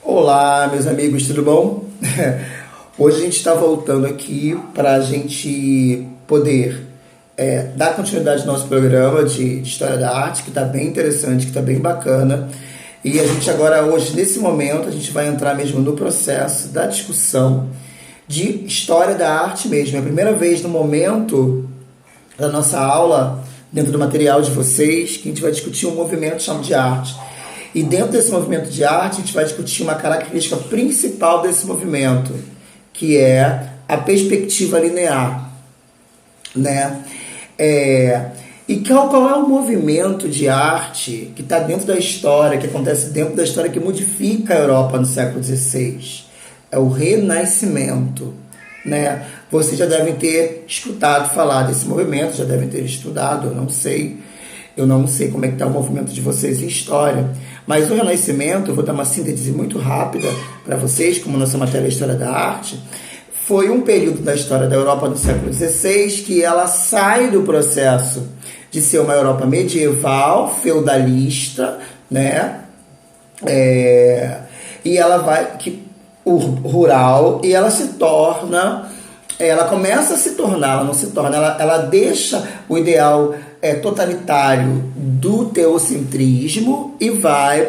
Olá, meus amigos, tudo bom? Hoje a gente está voltando aqui para a gente poder dar continuidade ao nosso programa de História da Arte, que está bem interessante, que está bem bacana. E a gente agora, hoje, nesse momento, a gente vai entrar mesmo no processo da discussão de História da Arte mesmo. É a primeira vez no momento da nossa aula, dentro do material de vocês, que a gente vai discutir um movimento chamado de arte. E dentro desse movimento de arte, a gente vai discutir uma característica principal desse movimento, que é a perspectiva linear, né? E qual é o movimento de arte que está dentro da história, que acontece dentro da história, que modifica a Europa no século XVI? É o Renascimento, né? Vocês já devem ter escutado falar desse movimento, já devem ter estudado, eu não sei como é que está o movimento de vocês em história, mas o Renascimento, eu vou dar uma síntese muito rápida para vocês, como nossa matéria é História da Arte, foi um período da história da Europa do século XVI que ela sai do processo de ser uma Europa medieval, feudalista, né? E ela vai, rural, e ela se torna, ela começa a se tornar, ela não se torna, ela deixa o ideal totalitário do teocentrismo e vai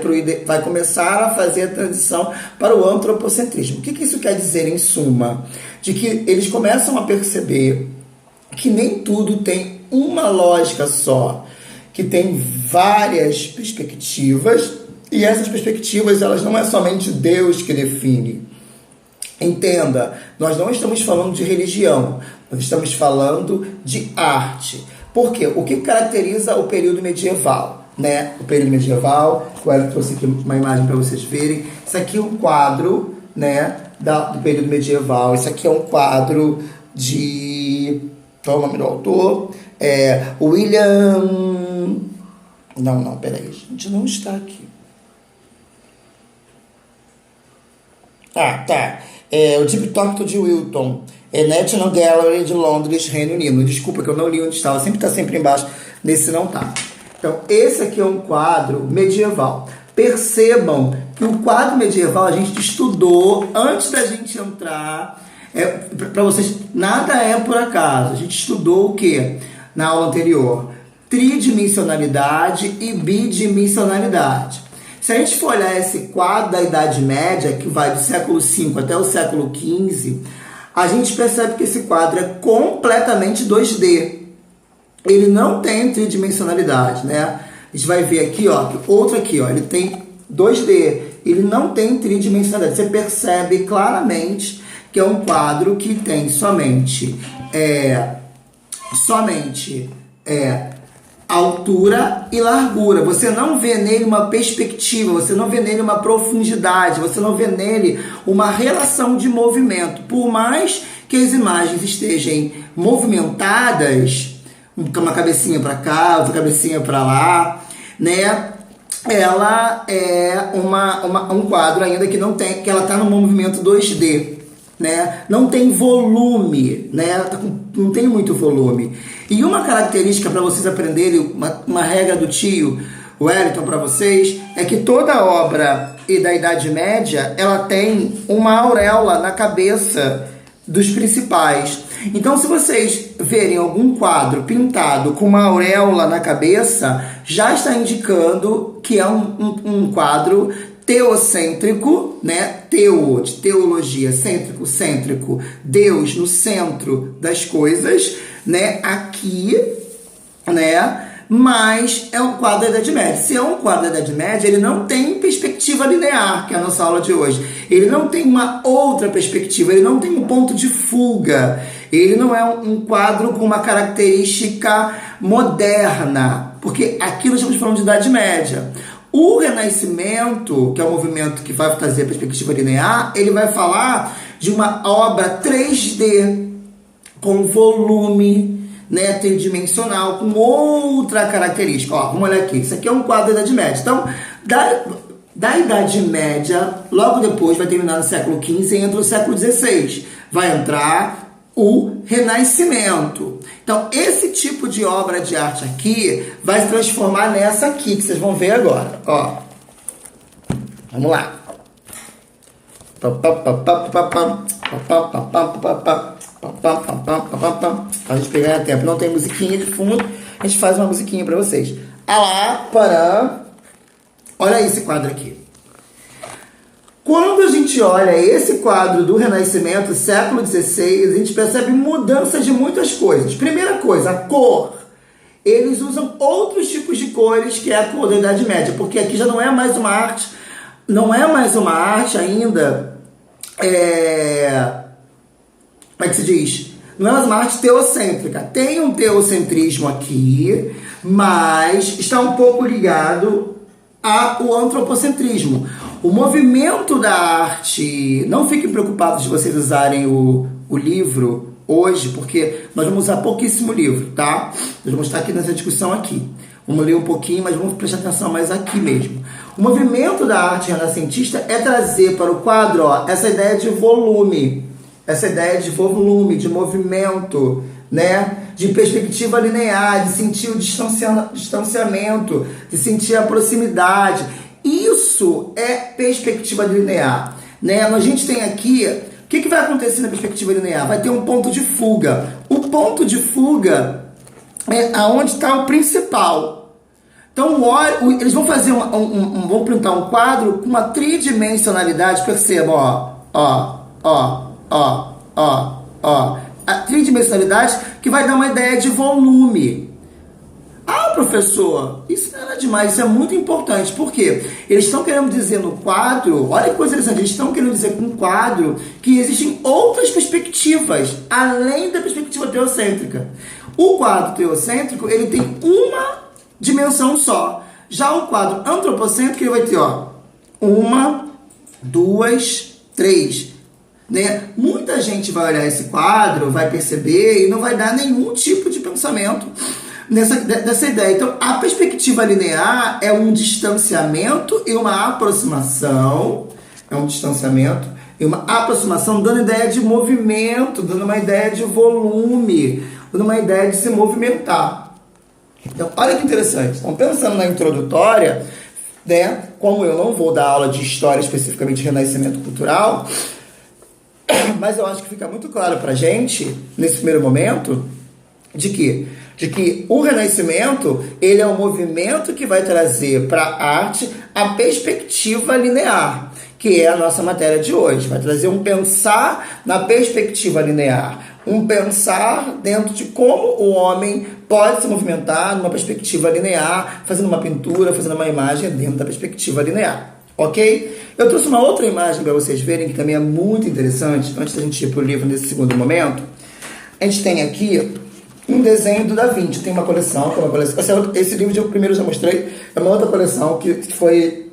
começar a fazer a transição para o antropocentrismo. O que isso quer dizer, em suma? De que eles começam a perceber que nem tudo tem uma lógica só, que tem várias perspectivas, e essas perspectivas, elas não é somente Deus que define. Entenda, nós não estamos falando de religião, nós estamos falando de arte. Por quê? O que caracteriza o período medieval, né? O período medieval, eu trouxe aqui uma imagem para vocês verem. Isso aqui é um quadro, né, do período medieval. Isso aqui é um quadro de... Qual é o nome do autor? William... Não, peraí, a gente não está aqui. Tá. O Deep Talk de Wilton. National Gallery de Londres, Reino Unido. Desculpa que eu não li onde estava. Sempre está sempre embaixo. Nesse não tá. Então, esse aqui é um quadro medieval. Percebam que o quadro medieval a gente estudou antes da gente entrar. Para vocês, nada é por acaso. A gente estudou o quê? Na aula anterior. Tridimensionalidade e bidimensionalidade. Se a gente for olhar esse quadro da Idade Média, que vai do século V até o século XV, a gente percebe que esse quadro é completamente 2D. Ele não tem tridimensionalidade, né? A gente vai ver aqui, outro aqui, ele tem 2D. Ele não tem tridimensionalidade. Você percebe claramente que é um quadro que tem somente altura e largura. Você não vê nele uma perspectiva, você não vê nele uma profundidade, você não vê nele uma relação de movimento. Por mais que as imagens estejam movimentadas, uma cabecinha para cá, outra cabecinha para lá, né? Ela é um quadro ainda que não tem, que ela está no movimento 2D. Né? Não tem volume, né? Não tem muito volume. E uma característica para vocês aprenderem, uma regra do tio Wellington para vocês, é que toda obra da Idade Média, ela tem uma auréola na cabeça dos principais. Então, se vocês verem algum quadro pintado com uma auréola na cabeça, já está indicando que é um quadro teocêntrico, né? Teo, de teologia, cêntrico, Deus no centro das coisas, né? Aqui, né? Mas é um quadro da Idade Média. Se é um quadro da Idade Média, ele não tem perspectiva linear, que é a nossa aula de hoje. Ele não tem uma outra perspectiva, ele não tem um ponto de fuga. Ele não é um quadro com uma característica moderna, porque aqui nós estamos falando de Idade Média. O Renascimento, que é o movimento que vai trazer a perspectiva linear, ele vai falar de uma obra 3D, com volume, né, tridimensional, com outra característica. Vamos olhar aqui. Isso aqui é um quadro da Idade Média. Então, da Idade Média, logo depois, vai terminar no século XV e entra no século XVI. Vai entrar o Renascimento. Então, esse tipo de obra de arte aqui vai se transformar nessa aqui, que vocês vão ver agora. Vamos lá. A gente pegar tempo, não tem musiquinha de fundo, a gente faz uma musiquinha para vocês. Alá, para. Olha esse quadro aqui. Quando a gente olha esse quadro do Renascimento, século XVI, a gente percebe mudanças de muitas coisas. Primeira coisa, a cor. Eles usam outros tipos de cores, que é a cor da Idade Média, porque aqui já não é mais uma arte, ainda, como é que se diz? Não é mais uma arte teocêntrica. Tem um teocentrismo aqui, mas está um pouco ligado ao antropocentrismo. O movimento da arte, não fiquem preocupados de vocês usarem o livro hoje, porque nós vamos usar pouquíssimo livro, tá? Nós vamos estar aqui nessa discussão aqui. Vamos ler um pouquinho, mas vamos prestar atenção mais aqui mesmo. O movimento da arte renascentista é trazer para o quadro, essa ideia de volume, de movimento, né? De perspectiva linear, de sentir o distanciamento, de sentir a proximidade. Isso é perspectiva linear, né? A gente tem aqui, o que vai acontecer na perspectiva linear? Vai ter um ponto de fuga. O ponto de fuga é aonde está o principal. Então, eles vão fazer vão pintar um quadro com uma tridimensionalidade, perceba, a tridimensionalidade que vai dar uma ideia de volume. Ah, professor, isso não é nada demais, isso é muito importante. Por quê? Eles estão querendo dizer no quadro, olha que coisa interessante, eles estão querendo dizer com um quadro que existem outras perspectivas, além da perspectiva teocêntrica. O quadro teocêntrico, ele tem uma dimensão só. Já o quadro antropocêntrico, ele vai ter, 1, 2, 3. Né? Muita gente vai olhar esse quadro, vai perceber e não vai dar nenhum tipo de pensamento dessa ideia. Então, a perspectiva linear é um distanciamento e uma aproximação. Dando ideia de movimento, dando uma ideia de volume, dando uma ideia de se movimentar. Então, olha que interessante. Então, pensando na introdutória, né, como eu não vou dar aula de história especificamente de renascimento cultural, mas eu acho que fica muito claro pra gente, nesse primeiro momento, de que o Renascimento, ele é um movimento que vai trazer para a arte a perspectiva linear, que é a nossa matéria de hoje. Vai trazer um pensar na perspectiva linear, um pensar dentro de como o homem pode se movimentar numa perspectiva linear, fazendo uma pintura, fazendo uma imagem dentro da perspectiva linear. Ok? Eu trouxe uma outra imagem para vocês verem, que também é muito interessante, antes da gente ir para o livro nesse segundo momento. A gente tem aqui um desenho do Da Vinci. Tem uma coleção, esse livro primeiro eu já mostrei, é uma outra coleção que foi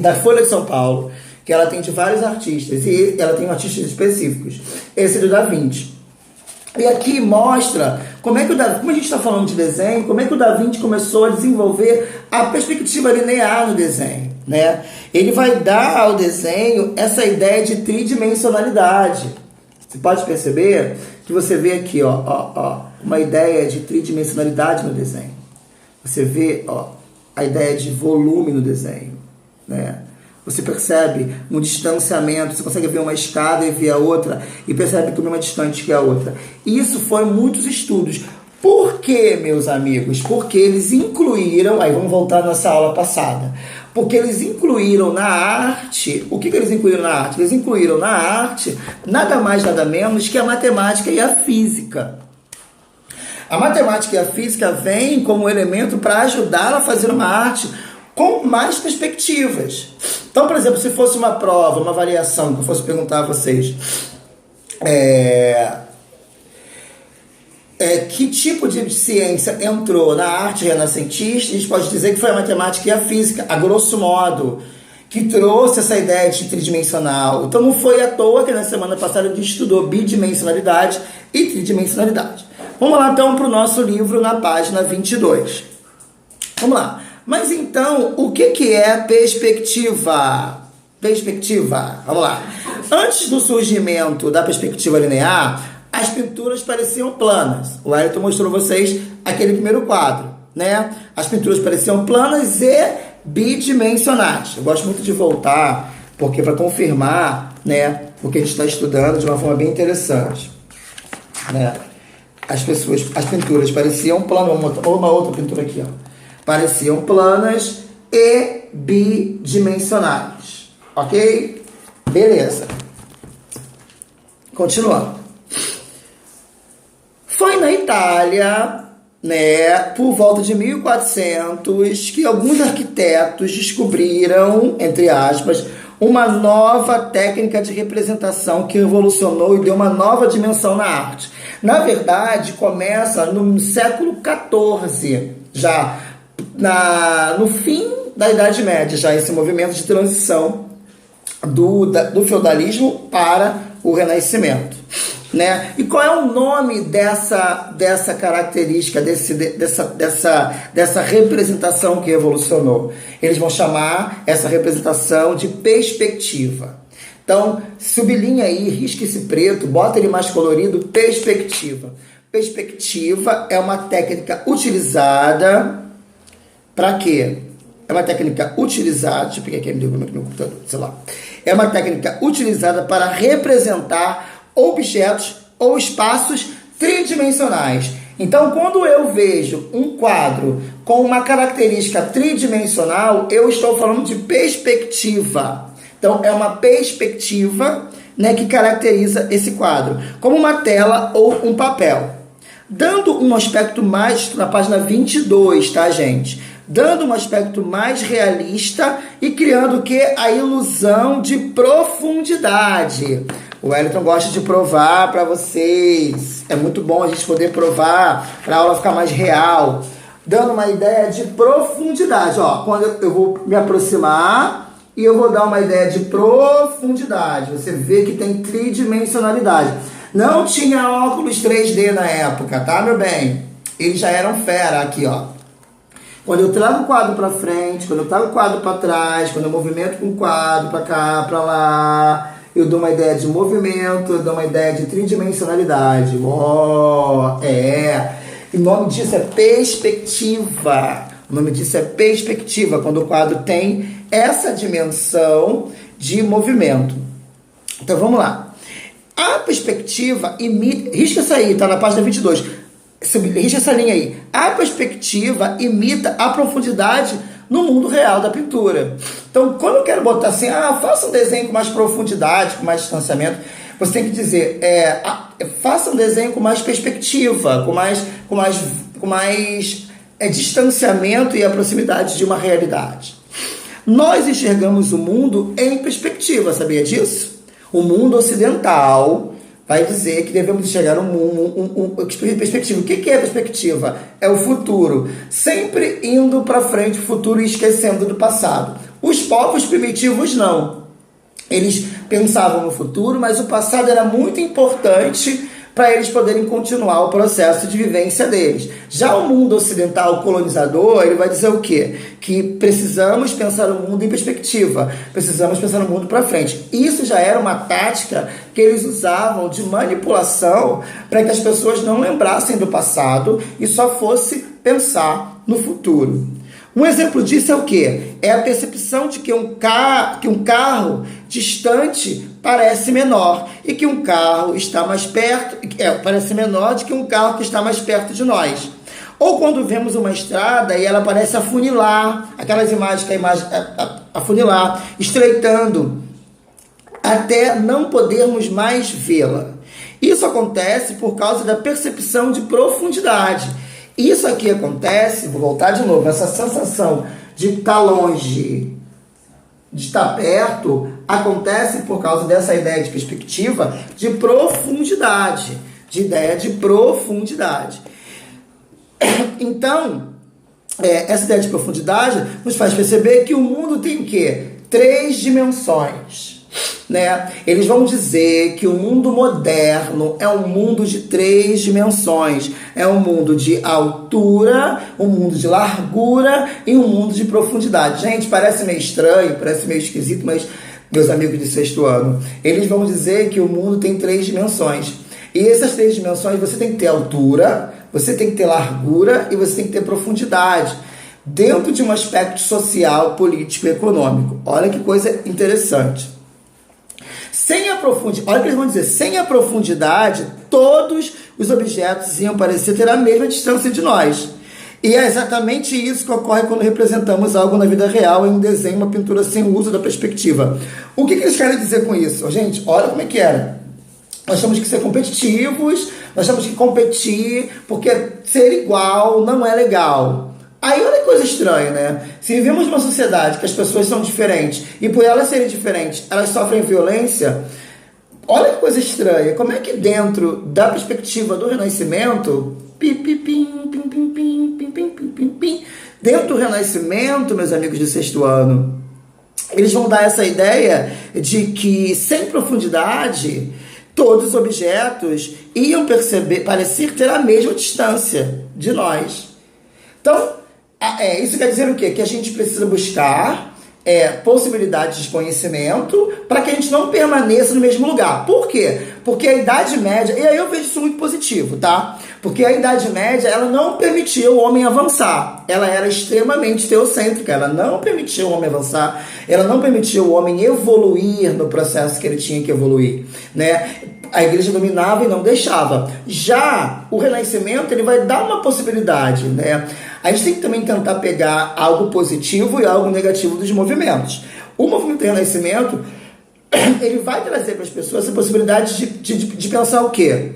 da Folha de São Paulo, que ela tem de vários artistas, e ela tem artistas específicos. Esse é do Da Vinci. E aqui mostra como a gente está falando de desenho, como é que o Da Vinci começou a desenvolver a perspectiva linear no desenho, né? Ele vai dar ao desenho essa ideia de tridimensionalidade. Você pode perceber que você vê aqui, uma ideia de tridimensionalidade no desenho. Você vê, a ideia de volume no desenho, né? Você percebe um distanciamento, você consegue ver uma escada e ver a outra, e percebe que uma é mais distante que a outra. Isso foi muitos estudos. Por quê, meus amigos? Porque eles incluíram, aí vamos voltar à nossa aula passada, porque eles incluíram na arte, o que eles incluíram na arte? Eles incluíram na arte nada mais, nada menos que a matemática e a física. A matemática e a física vêm como elemento para ajudar a fazer uma arte com mais perspectivas. Então, por exemplo, se fosse uma prova, uma avaliação, que eu fosse perguntar a vocês, que tipo de ciência entrou na arte renascentista, a gente pode dizer que foi a matemática e a física, a grosso modo, que trouxe essa ideia de tridimensional. Então, não foi à toa que na semana passada a gente estudou bidimensionalidade e tridimensionalidade. Vamos lá, então, para o nosso livro na página 22. Vamos lá. Mas então, o que é perspectiva? Perspectiva, vamos lá. Antes do surgimento da perspectiva linear, as pinturas pareciam planas. O Ayrton mostrou a vocês aquele primeiro quadro, né? As pinturas pareciam planas e bidimensionais. Eu gosto muito de voltar, porque para confirmar né? Porque a gente está estudando de uma forma bem interessante, né? As pinturas pareciam planas, uma outra pintura aqui, ó, pareciam planas e bidimensionais, ok? Beleza. Continuando. Foi na Itália, né, por volta de 1400, que alguns arquitetos descobriram, entre aspas, uma nova técnica de representação que revolucionou e deu uma nova dimensão na arte. Na verdade, começa no século XIV, já no fim da Idade Média, já esse movimento de transição do feudalismo para o Renascimento, né? E qual é o nome dessa característica, dessa representação que revolucionou? Eles vão chamar essa representação de perspectiva. Então, sublinha aí, risca esse preto, bota ele mais colorido, perspectiva. Perspectiva é uma técnica utilizada para quê? É uma técnica utilizada, deixa eu pegar aqui no meu computador, sei lá. É uma técnica utilizada para representar objetos ou espaços tridimensionais. Então, quando eu vejo um quadro com uma característica tridimensional, eu estou falando de perspectiva. Então, é uma perspectiva, né, que caracteriza esse quadro, como uma tela ou um papel. Dando um aspecto mais, na página 22, tá, gente? Dando um aspecto mais realista e criando o quê? A ilusão de profundidade. O Wellington gosta de provar para vocês. É muito bom a gente poder provar para a aula ficar mais real. Dando uma ideia de profundidade. Ó, quando eu vou me aproximar e eu vou dar uma ideia de profundidade. Você vê que tem tridimensionalidade. Não tinha óculos 3D na época, tá, meu bem? Eles já eram fera aqui, ó. Quando eu trago o quadro para frente, quando eu trago o quadro para trás, quando eu movimento com o quadro para cá, para lá, eu dou uma ideia de movimento, eu dou uma ideia de tridimensionalidade. O nome disso é perspectiva. O nome disso é perspectiva, quando o quadro tem essa dimensão de movimento. Então, vamos lá. A perspectiva imita... Risca essa aí, tá na página 22. Risca essa linha aí. A perspectiva imita a profundidade no mundo real da pintura. Então, quando eu quero botar assim, faça um desenho com mais profundidade, com mais distanciamento, você tem que dizer, faça um desenho com mais perspectiva, com mais distanciamento e a proximidade de uma realidade. Nós enxergamos o mundo em perspectiva, sabia disso? O mundo ocidental vai dizer que devemos enxergar perspectiva. O que é perspectiva? É o futuro, sempre indo para frente o futuro e esquecendo do passado. Os povos primitivos não. Eles pensavam no futuro, mas o passado era muito importante para eles poderem continuar o processo de vivência deles. Já o mundo ocidental colonizador, ele vai dizer o quê? Que precisamos pensar o mundo em perspectiva, precisamos pensar no mundo para frente. Isso já era uma tática que eles usavam de manipulação para que as pessoas não lembrassem do passado e só fosse pensar no futuro. Um exemplo disso é o quê? É a percepção de que um carro distante parece menor e que um carro está mais perto, parece menor do que um carro que está mais perto de nós. Ou quando vemos uma estrada e ela parece afunilar, aquelas imagens que a imagem afunilar, estreitando, até não podermos mais vê-la. Isso acontece por causa da percepção de profundidade. Isso aqui acontece, vou voltar de novo, essa sensação de estar longe, de estar perto, acontece por causa dessa ideia de perspectiva de profundidade, de ideia de profundidade. Então, essa ideia de profundidade nos faz perceber que o mundo tem o quê? 3 dimensões. Né? Eles vão dizer que o mundo moderno é um mundo de 3 dimensões. É um mundo de altura, um mundo de largura e um mundo de profundidade. Gente, parece meio estranho, parece meio esquisito, mas meus amigos de 6º ano, eles vão dizer que o mundo tem 3 dimensões. E essas 3 dimensões você tem que ter altura, você tem que ter largura e você tem que ter profundidade. Dentro de um aspecto social, político e econômico. Olha que coisa interessante. Olha o que eles vão dizer, sem a profundidade, todos os objetos iam parecer ter a mesma distância de nós. E é exatamente isso que ocorre quando representamos algo na vida real em um desenho, uma pintura sem o uso da perspectiva. O que eles querem dizer com isso? Gente, olha como é que era. Nós temos que ser competitivos, nós temos que competir, porque ser igual não é legal. Aí olha que coisa estranha, né? Se vivemos numa sociedade que as pessoas são diferentes e por elas serem diferentes, elas sofrem violência, olha que coisa estranha. Como é que dentro da perspectiva do Renascimento, dentro do Renascimento, meus amigos do sexto ano, eles vão dar essa ideia de que sem profundidade todos os objetos iam parecer ter a mesma distância de nós. Então, isso quer dizer o quê? Que a gente precisa buscar possibilidades de conhecimento para que a gente não permaneça no mesmo lugar. Por quê? Porque a Idade Média, e aí eu vejo isso muito positivo, tá? Porque a Idade Média, ela não permitia o homem avançar. Ela era extremamente teocêntrica, ela não permitia o homem avançar, ela não permitia o homem evoluir no processo que ele tinha que evoluir, né? A igreja dominava e não deixava. Já o Renascimento, ele vai dar uma possibilidade, né? A gente tem que também tentar pegar algo positivo e algo negativo dos movimentos. O movimento do Renascimento, ele vai trazer para as pessoas a possibilidade de pensar o quê?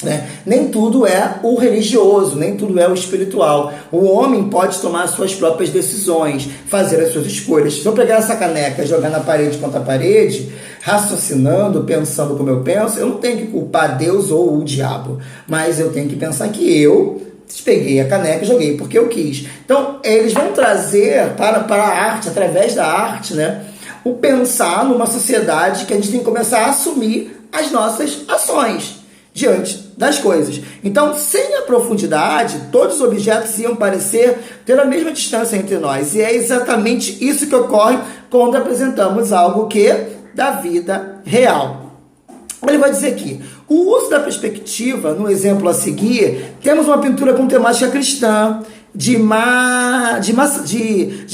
Né? Nem tudo é o religioso, nem tudo é o espiritual. O homem pode tomar as suas próprias decisões, fazer as suas escolhas. Se eu pegar essa caneca e jogar na parede contra a parede, raciocinando, pensando como eu penso, eu não tenho que culpar Deus ou o diabo, mas eu tenho que pensar que eu peguei a caneca e joguei porque eu quis. Então, eles vão trazer para a arte, através da arte, né, o pensar numa sociedade que a gente tem que começar a assumir as nossas ações diante das coisas. Então, sem a profundidade, todos os objetos iam parecer ter a mesma distância entre nós. E é exatamente isso que ocorre quando apresentamos algo da vida real. Ele vai dizer aqui, o uso da perspectiva, no exemplo a seguir, temos uma pintura com temática cristã de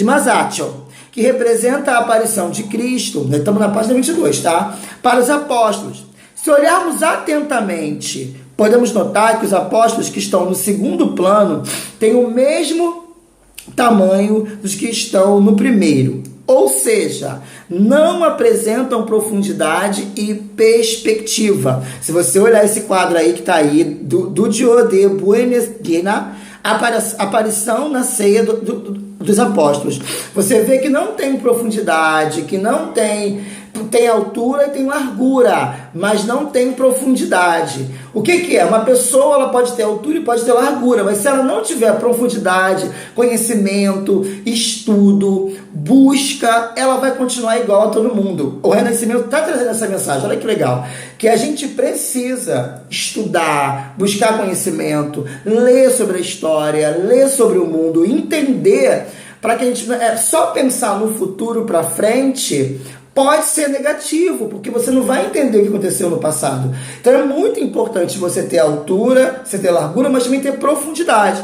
Masaccio, que representa a aparição de Cristo, né? Estamos na página 22, tá? Para os apóstolos. Se olharmos atentamente, podemos notar que os apóstolos que estão no segundo plano têm o mesmo tamanho dos que estão no primeiro. Ou seja, não apresentam profundidade e perspectiva. Se você olhar esse quadro aí que está aí, do Dio de Buenesdina, aparição na ceia dos apóstolos, você vê que não tem profundidade, que não tem altura e tem largura, mas não tem profundidade. O que é? Uma pessoa, ela pode ter altura e pode ter largura, mas se ela não tiver profundidade, conhecimento, estudo, busca, ela vai continuar igual a todo mundo. O Renascimento está trazendo essa mensagem, olha que legal, que a gente precisa estudar, buscar conhecimento, ler sobre a história, ler sobre o mundo, entender, para que a gente só pensar no futuro para frente pode ser negativo, porque você não vai entender o que aconteceu no passado. Então é muito importante você ter altura, você ter largura, mas também ter profundidade.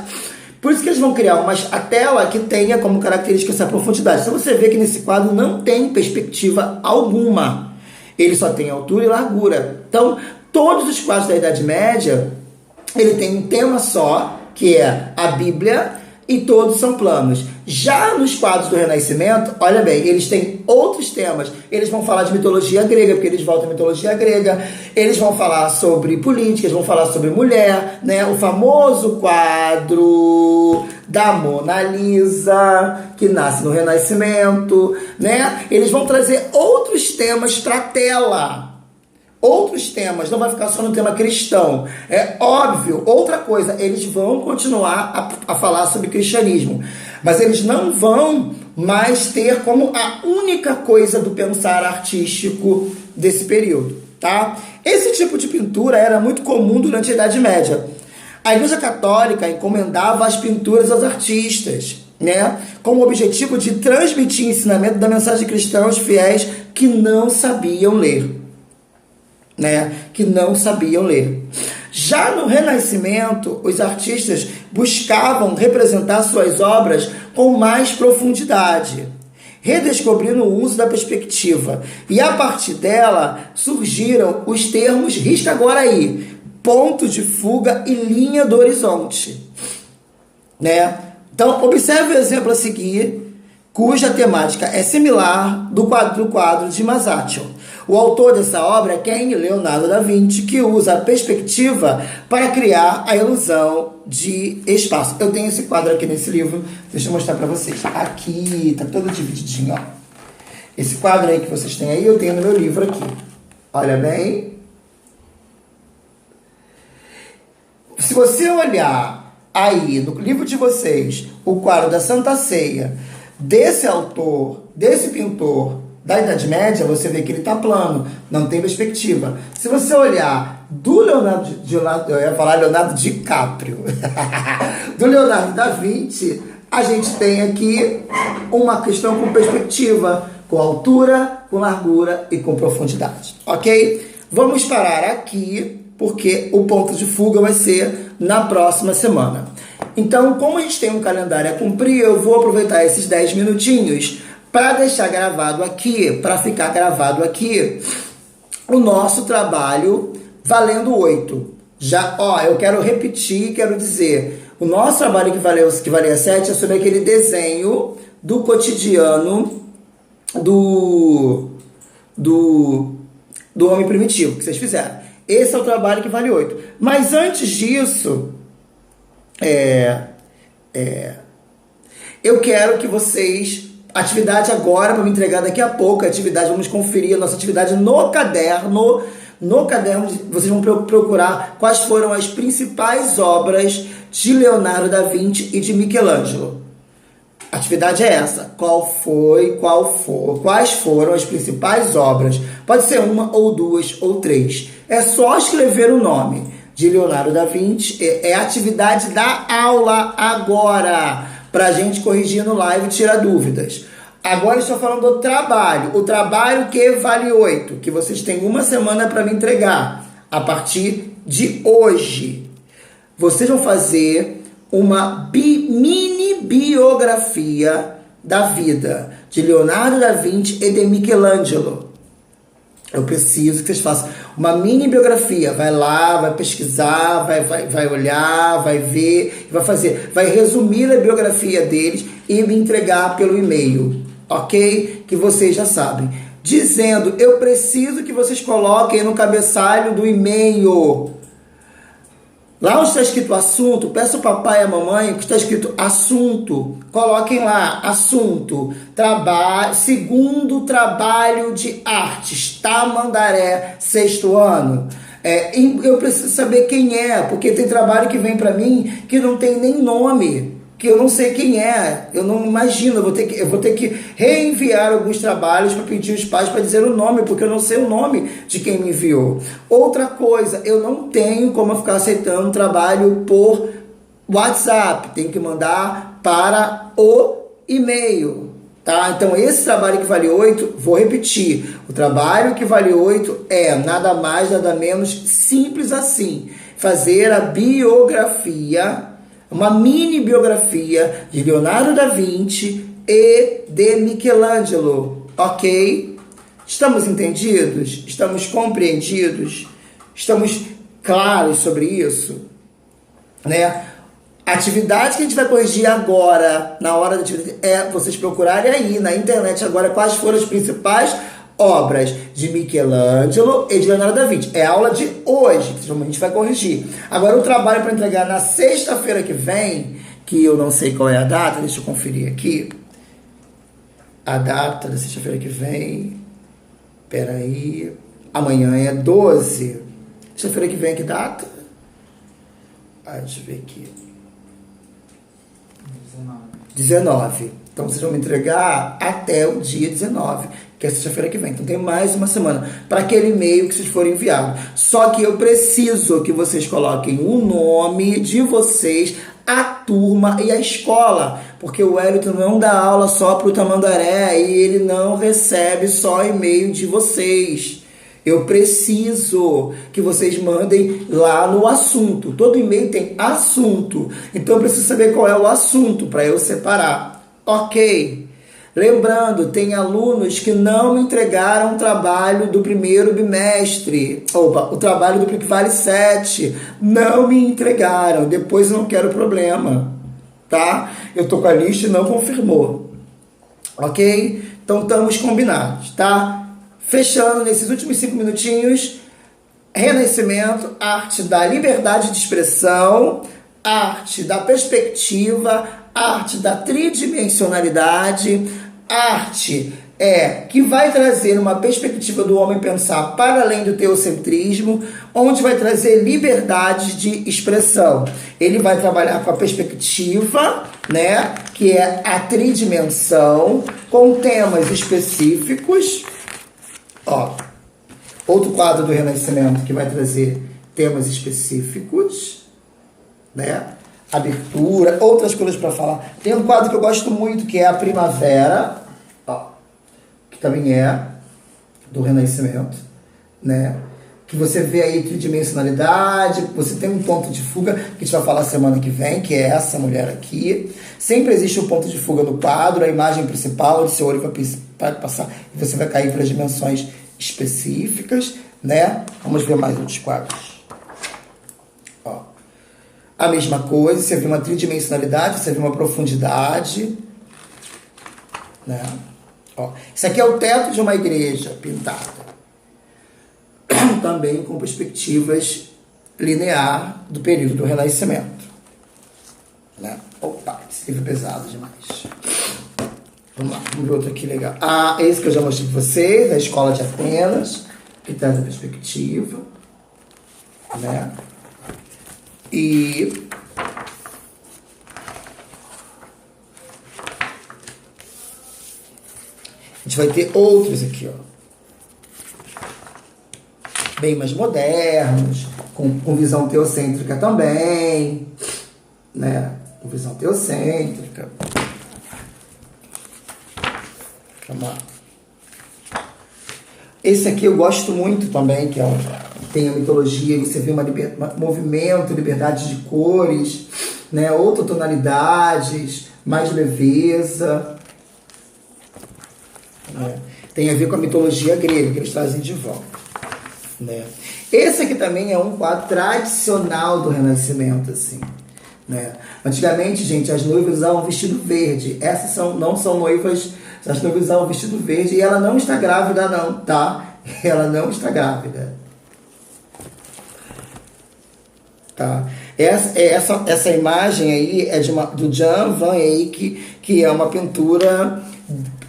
Por isso que eles vão criar a tela que tenha como característica essa profundidade. Então você vê que nesse quadro não tem perspectiva alguma. Ele só tem altura e largura. Então, todos os quadros da Idade Média, ele tem um tema só, que é a Bíblia, e todos são planos. Já nos quadros do Renascimento, olha bem, eles têm outros temas. Eles vão falar de mitologia grega, porque eles voltam à mitologia grega. Eles vão falar sobre política, eles vão falar sobre mulher, né? O famoso quadro da Mona Lisa, que nasce no Renascimento, né? Eles vão trazer outros temas para a tela. Outros temas, não vai ficar só no tema cristão. É óbvio, outra coisa, eles vão continuar a falar sobre cristianismo, mas eles não vão mais ter como a única coisa do pensar artístico desse período, tá? Esse tipo de pintura era muito comum durante a Idade Média. A Igreja Católica encomendava as pinturas aos artistas, né, com o objetivo de transmitir o ensinamento da mensagem cristã aos fiéis que não sabiam ler. Que não sabiam ler. Já no Renascimento, os artistas buscavam representar suas obras com mais profundidade. redescobrindo o uso da perspectiva. E a partir dela surgiram os termos, risca agora aí, ponto de fuga e linha do horizonte. Né? Então, observe o exemplo a seguir, cuja temática é similar do quadro de Masaccio. O autor dessa obra é quem? Leonardo da Vinci, que usa a perspectiva para criar a ilusão de espaço. Eu tenho esse quadro aqui nesse livro, deixa eu mostrar para vocês. Aqui, tá todo divididinho, ó. Esse quadro aí que vocês têm aí, eu tenho no meu livro aqui. Olha bem. Se você olhar aí no livro de vocês, o quadro da Santa Ceia, desse autor, desse pintor da Idade Média, você vê que ele está plano, não tem perspectiva. Se você olhar do eu ia falar Leonardo DiCaprio, do Leonardo da Vinci, a gente tem aqui uma questão com perspectiva, com altura, com largura e com profundidade, ok? Vamos parar aqui, porque o ponto de fuga vai ser na próxima semana. Então, como a gente tem um calendário a cumprir, eu vou aproveitar esses 10 minutinhos para deixar gravado aqui, para ficar gravado aqui, o nosso trabalho valendo 8. Já, ó, eu quero repetir, quero dizer, o nosso trabalho que valia 7 é sobre aquele desenho do cotidiano do homem primitivo que vocês fizeram. Esse é o trabalho que vale 8. Mas antes disso, eu quero que vocês... Atividade agora, para me entregar daqui a pouco, vamos conferir a nossa atividade no caderno. No caderno, vocês vão procurar quais foram as principais obras de Leonardo da Vinci e de Michelangelo. A atividade é essa. Quais foram as principais obras? Pode ser uma, ou duas, ou três. É só escrever o nome de Leonardo da Vinci. É a atividade da aula agora, para a gente corrigir no live e tirar dúvidas. Agora estou falando do trabalho. O trabalho que vale 8, que vocês têm uma semana para me entregar. A partir de hoje, vocês vão fazer uma mini biografia da vida de Leonardo da Vinci e de Michelangelo. Eu preciso que vocês façam uma mini biografia. Vai lá, vai pesquisar, vai olhar, vai ver, vai resumir a biografia deles e me entregar pelo e-mail, ok? Que vocês já sabem. Dizendo, eu preciso que vocês coloquem no cabeçalho do e-mail. Lá onde está escrito assunto, peça ao papai e a mamãe que está escrito assunto. Coloquem lá, assunto, segundo trabalho de artes, Tamandaré, 6º ano. Eu preciso saber quem é, porque tem trabalho que vem para mim que não tem nem nome, que eu não sei quem é, eu não imagino, eu vou ter que reenviar alguns trabalhos para pedir os pais para dizer o nome, porque eu não sei o nome de quem me enviou. Outra coisa, eu não tenho como ficar aceitando trabalho por WhatsApp, tenho que mandar para o e-mail, tá? Então esse trabalho que vale 8, vou repetir, o trabalho que vale 8 é nada mais, nada menos, simples assim, fazer a biografia, uma mini biografia de Leonardo da Vinci e de Michelangelo, ok? Estamos entendidos? Estamos compreendidos? Estamos claros sobre isso? Né? A atividade que a gente vai corrigir agora, na hora da atividade, é vocês procurarem aí na internet agora quais foram as principais obras de Michelangelo e de Leonardo da Vinci. É a aula de hoje, que a gente vai corrigir. Agora o trabalho para entregar na sexta-feira que vem, que eu não sei qual é a data, deixa eu conferir aqui. A data da sexta-feira que vem, peraí, amanhã é 12. Sexta-feira que vem, que data? Deixa eu ver aqui. 19. Então vocês vão me entregar até o dia 19, que é sexta-feira que vem. Então tem mais uma semana para aquele e-mail que vocês forem enviados. Só que eu preciso que vocês coloquem o nome de vocês, a turma e a escola, porque o Wellington não dá aula só para o Tamandaré e ele não recebe só e-mail de vocês. Eu preciso que vocês mandem lá no assunto. Todo e-mail tem assunto. Então eu preciso saber qual é o assunto para eu separar. Ok. Lembrando, tem alunos que não entregaram o trabalho do primeiro bimestre. Opa, o trabalho do que vale 7. Não me entregaram. Depois eu não quero problema. Tá? Eu tô com a lista e não confirmou. Ok? Então estamos combinados, tá? Fechando nesses últimos 5 minutinhos. Renascimento, arte da liberdade de expressão, arte da perspectiva, arte da tridimensionalidade, arte que vai trazer uma perspectiva do homem pensar para além do teocentrismo, onde vai trazer liberdade de expressão. Ele vai trabalhar com a perspectiva, né, que é a tridimensão, com temas específicos. Ó, outro quadro do Renascimento que vai trazer temas específicos, né? Abertura, outras coisas para falar. Tem um quadro que eu gosto muito, que é a Primavera, ó, que também é do Renascimento, né? Que você vê aí tridimensionalidade, você tem um ponto de fuga, que a gente vai falar semana que vem, que é essa mulher aqui. Sempre existe um ponto de fuga no quadro, a imagem principal, onde seu olho vai passar e você vai cair para as dimensões específicas, né? Vamos ver mais outros quadros. Ó. A mesma coisa, você vê uma tridimensionalidade, você vê uma profundidade, né? Ó. Isso aqui é o teto de uma igreja pintada. Também com perspectivas linear do período do Renascimento, né? Opa, esse livro é pesado demais. Vamos lá, vamos ver outro aqui legal. Esse que eu já mostrei para vocês, a Escola de Atenas, que traz a perspectiva, né? E a gente vai ter outros aqui, ó, bem mais modernos, com visão teocêntrica também, né? Com visão teocêntrica. Vamos lá. Esse aqui eu gosto muito também, que tem a mitologia, você vê movimento, liberdade de cores, né? Outras tonalidades, mais leveza. Né? Tem a ver com a mitologia grega, que eles trazem de volta. Né? Esse aqui também é um quadro tradicional do Renascimento, assim. Né? Antigamente, gente, as noivas usavam vestido verde. Essas não são noivas, as noivas usavam vestido verde e ela não está grávida não, tá? Ela não está grávida. Tá? Essa imagem aí é do Jan van Eyck, que é uma pintura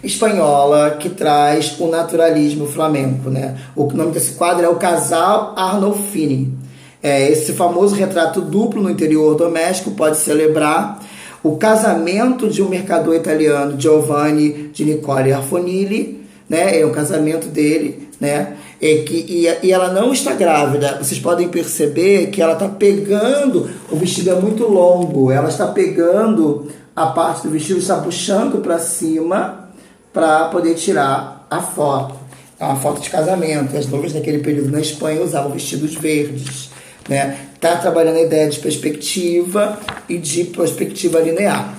espanhola que traz o naturalismo flamenco, né? O nome desse quadro é O Casal Arnolfini. Esse famoso retrato duplo no interior doméstico pode celebrar o casamento de um mercador italiano, Giovanni di Nicoli Arfonilli, né? É o casamento dele, né? E ela não está grávida. Vocês podem perceber que ela está pegando, o vestido é muito longo, ela está pegando a parte do vestido, está puxando para cima para poder tirar a foto. É uma foto de casamento. As noivas naquele período na Espanha usavam vestidos verdes. Né? Tá trabalhando a ideia de perspectiva e de perspectiva linear.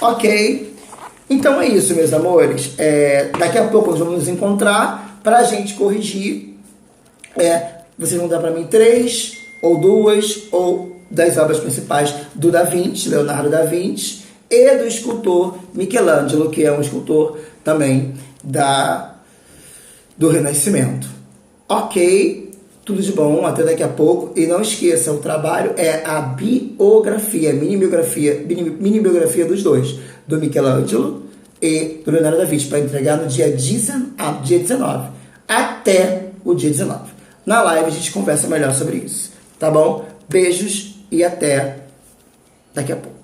Ok? Então é isso, meus amores. Daqui a pouco nós vamos nos encontrar para a gente corrigir. Vocês vão dar para mim 3 ou 2 ou das obras principais do Da Vinci, Leonardo da Vinci, e do escultor Michelangelo, que é um escultor também do Renascimento. Ok? Tudo de bom, até daqui a pouco. E não esqueça, o trabalho é a biografia, mini biografia dos dois, do Michelangelo e do Leonardo da Vinci, para entregar no dia 19, até o dia 19. Na live a gente conversa melhor sobre isso, tá bom? Beijos e até daqui a pouco.